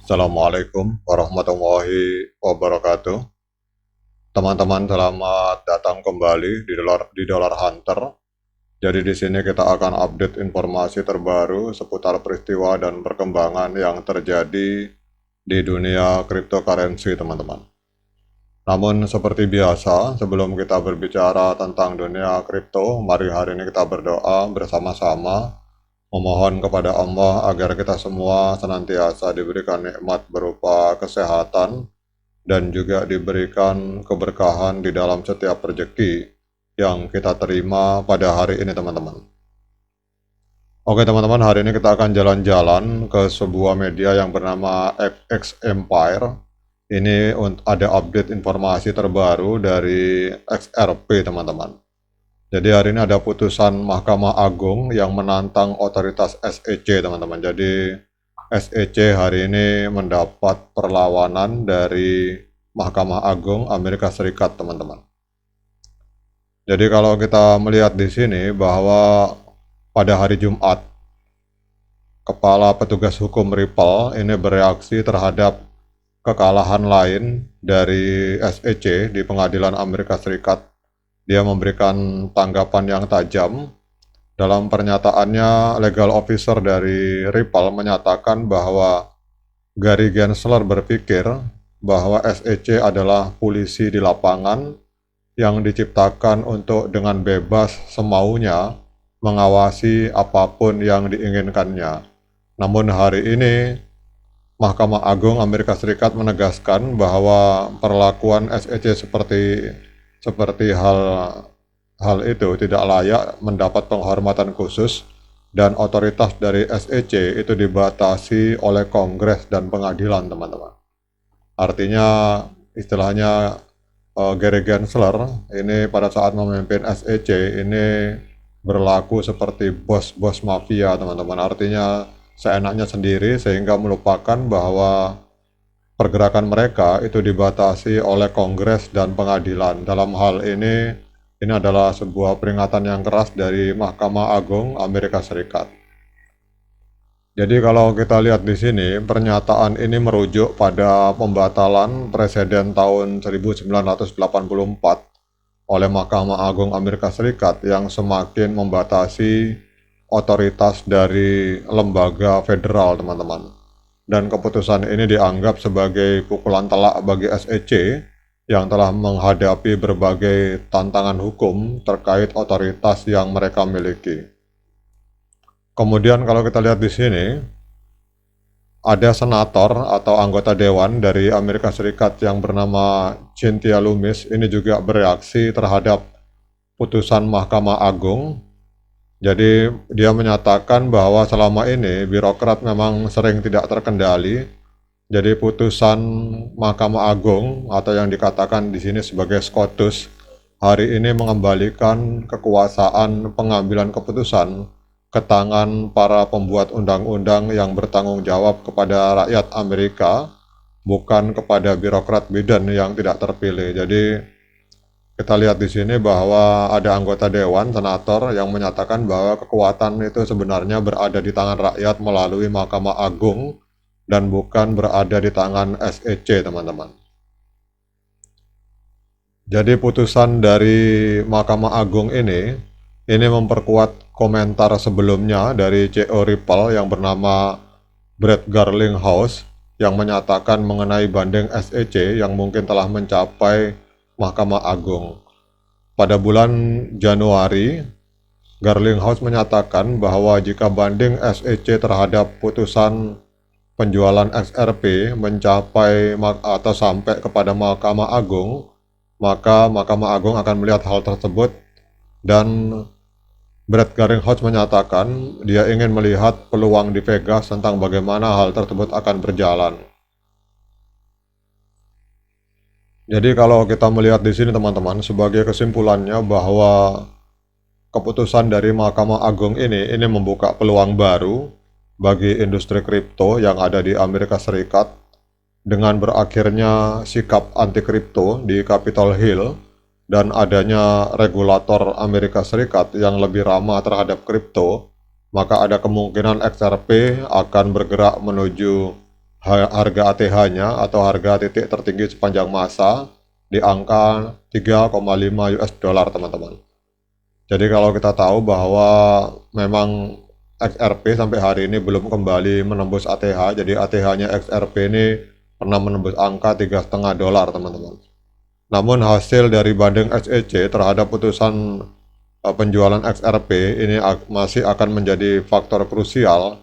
Assalamualaikum warahmatullahi wabarakatuh. Teman-teman, selamat datang kembali di Dollar Hunter. Jadi di sini kita akan update informasi terbaru seputar peristiwa dan perkembangan yang terjadi di dunia cryptocurrency, teman-teman. Namun seperti biasa, sebelum kita berbicara tentang dunia kripto, mari hari ini kita berdoa bersama-sama memohon kepada Allah agar kita semua senantiasa diberikan nikmat berupa kesehatan dan juga diberikan keberkahan di dalam setiap rezeki yang kita terima pada hari ini, teman-teman. Oke teman-teman, hari ini kita akan jalan-jalan ke sebuah media yang bernama FX Empire. Ini ada update informasi terbaru dari XRP, teman-teman. Jadi hari ini ada putusan Mahkamah Agung yang menantang otoritas SEC, teman-teman. Jadi SEC hari ini mendapat perlawanan dari Mahkamah Agung Amerika Serikat, teman-teman. Jadi kalau kita melihat di sini bahwa pada hari Jumat, Kepala Petugas Hukum Ripple ini bereaksi terhadap kekalahan lain dari SEC di Pengadilan Amerika Serikat. Dia memberikan tanggapan yang tajam. Dalam pernyataannya, legal officer dari Ripple menyatakan bahwa Gary Gensler berpikir bahwa SEC adalah polisi di lapangan yang diciptakan untuk dengan bebas semaunya mengawasi apapun yang diinginkannya. Namun hari ini, Mahkamah Agung Amerika Serikat menegaskan bahwa perlakuan SEC seperti hal itu tidak layak mendapat penghormatan khusus dan otoritas dari SEC itu dibatasi oleh Kongres dan pengadilan, teman-teman. Artinya istilahnya Gary Gensler ini pada saat memimpin SEC ini berlaku seperti bos-bos mafia, teman-teman. Artinya seenaknya sendiri sehingga melupakan bahwa pergerakan mereka itu dibatasi oleh Kongres dan pengadilan. Dalam hal ini adalah sebuah peringatan yang keras dari Mahkamah Agung Amerika Serikat. Jadi kalau kita lihat di sini, pernyataan ini merujuk pada pembatalan presiden tahun 1984 oleh Mahkamah Agung Amerika Serikat yang semakin membatasi otoritas dari lembaga federal, teman-teman. Dan keputusan ini dianggap sebagai pukulan telak bagi SEC yang telah menghadapi berbagai tantangan hukum terkait otoritas yang mereka miliki. Kemudian kalau kita lihat di sini, ada senator atau anggota dewan dari Amerika Serikat yang bernama Cynthia Lummis ini juga bereaksi terhadap putusan Mahkamah Agung. Jadi dia menyatakan bahwa selama ini birokrat memang sering tidak terkendali. Jadi putusan Mahkamah Agung atau yang dikatakan di sini sebagai SCOTUS hari ini mengembalikan kekuasaan pengambilan keputusan ke tangan para pembuat undang-undang yang bertanggung jawab kepada rakyat Amerika, bukan kepada birokrat Biden yang tidak terpilih. Jadi kita lihat di sini bahwa ada anggota dewan senator yang menyatakan bahwa kekuatan itu sebenarnya berada di tangan rakyat melalui Mahkamah Agung dan bukan berada di tangan SEC, teman-teman. Jadi putusan dari Mahkamah Agung ini memperkuat komentar sebelumnya dari CEO Ripple yang bernama Brett Garlinghouse yang menyatakan mengenai banding SEC yang mungkin telah mencapai Mahkamah Agung. Pada bulan Januari, Garlinghouse menyatakan bahwa jika banding SEC terhadap putusan penjualan XRP mencapai atau sampai kepada Mahkamah Agung, maka Mahkamah Agung akan melihat hal tersebut dan Brett Garlinghouse menyatakan dia ingin melihat peluang di Vegas tentang bagaimana hal tersebut akan berjalan. Jadi kalau kita melihat di sini, teman-teman, sebagai kesimpulannya bahwa keputusan dari Mahkamah Agung ini membuka peluang baru bagi industri kripto yang ada di Amerika Serikat dengan berakhirnya sikap anti kripto di Capitol Hill dan adanya regulator Amerika Serikat yang lebih ramah terhadap kripto, maka ada kemungkinan XRP akan bergerak menuju harga ATH-nya atau harga titik tertinggi sepanjang masa di angka 3,5 US dollar teman-teman. Jadi kalau kita tahu bahwa memang XRP sampai hari ini belum kembali menembus ATH, jadi ATH-nya XRP ini pernah menembus angka 3,5 dolar teman-teman. Namun hasil dari banding SEC terhadap putusan penjualan XRP ini masih akan menjadi faktor krusial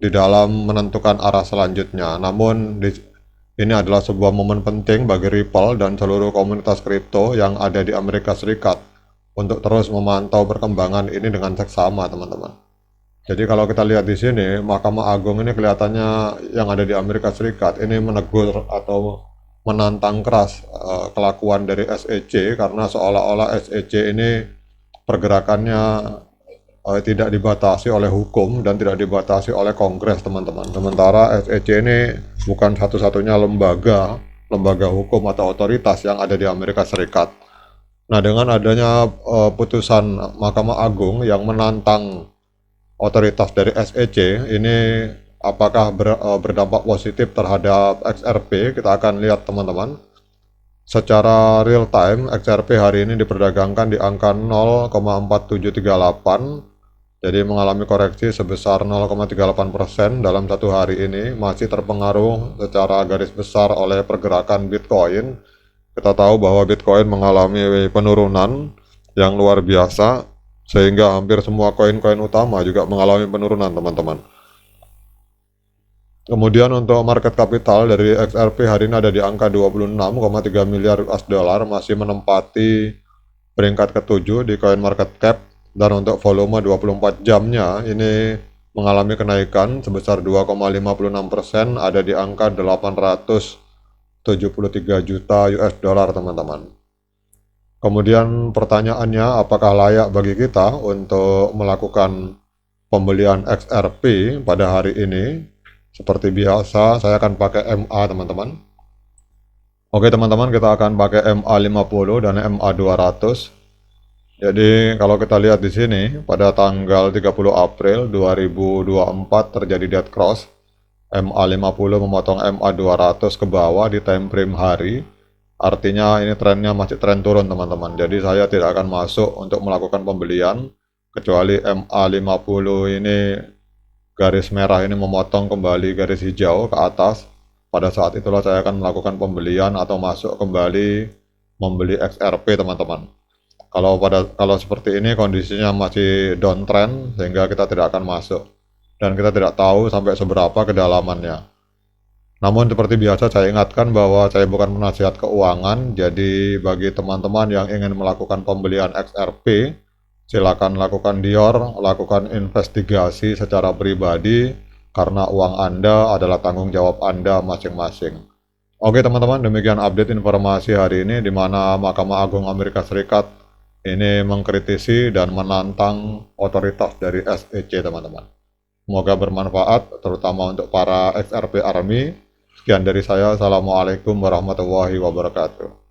di dalam menentukan arah selanjutnya. Namun ini adalah sebuah momen penting bagi Ripple dan seluruh komunitas kripto yang ada di Amerika Serikat untuk terus memantau perkembangan ini dengan seksama, teman-teman. Jadi kalau kita lihat di sini, Mahkamah Agung ini kelihatannya yang ada di Amerika Serikat ini menegur atau menantang keras kelakuan dari SEC karena seolah-olah SEC ini pergerakannya tidak dibatasi oleh hukum dan tidak dibatasi oleh Kongres, teman-teman. Sementara SEC ini bukan satu-satunya lembaga hukum atau otoritas yang ada di Amerika Serikat. Nah, dengan adanya putusan Mahkamah Agung yang menantang otoritas dari SEC ini, apakah berdampak positif terhadap XRP? Kita akan lihat, teman-teman. Secara real time, XRP hari ini diperdagangkan di angka 0,4738, jadi mengalami koreksi sebesar 0,38% dalam satu hari ini, masih terpengaruh secara garis besar oleh pergerakan Bitcoin. Kita tahu bahwa Bitcoin mengalami penurunan yang luar biasa, sehingga hampir semua koin-koin utama juga mengalami penurunan, teman-teman. Kemudian untuk market capital dari XRP hari ini ada di angka 26,3 miliar US dollar, masih menempati peringkat ke-7 di coin market cap, dan untuk volume 24 jamnya ini mengalami kenaikan sebesar 2,56%, ada di angka 873 juta US dollar, teman-teman. Kemudian pertanyaannya, apakah layak bagi kita untuk melakukan pembelian XRP pada hari ini? Seperti biasa, saya akan pakai MA, teman-teman. Oke, teman-teman, kita akan pakai MA50 dan MA200. Jadi, kalau kita lihat di sini, pada tanggal 30 April 2024 terjadi dead cross. MA50 memotong MA200 ke bawah di time frame hari. Artinya ini trennya masih tren turun, teman-teman. Jadi, saya tidak akan masuk untuk melakukan pembelian, kecuali MA50 ini garis merah ini memotong kembali garis hijau ke atas. Pada saat itulah saya akan melakukan pembelian atau masuk kembali membeli XRP, teman-teman. Kalau seperti ini kondisinya masih downtrend, sehingga kita tidak akan masuk dan kita tidak tahu sampai seberapa kedalamannya. Namun seperti biasa saya ingatkan bahwa saya bukan penasihat keuangan. Jadi bagi teman-teman yang ingin melakukan pembelian XRP, silakan lakukan Dior, lakukan investigasi secara pribadi, karena uang Anda adalah tanggung jawab Anda masing-masing. Oke, teman-teman, demikian update informasi hari ini, di mana Mahkamah Agung Amerika Serikat ini mengkritisi dan menantang otoritas dari SEC, teman-teman. Semoga bermanfaat, terutama untuk para XRP Army. Sekian dari saya, Assalamualaikum warahmatullahi wabarakatuh.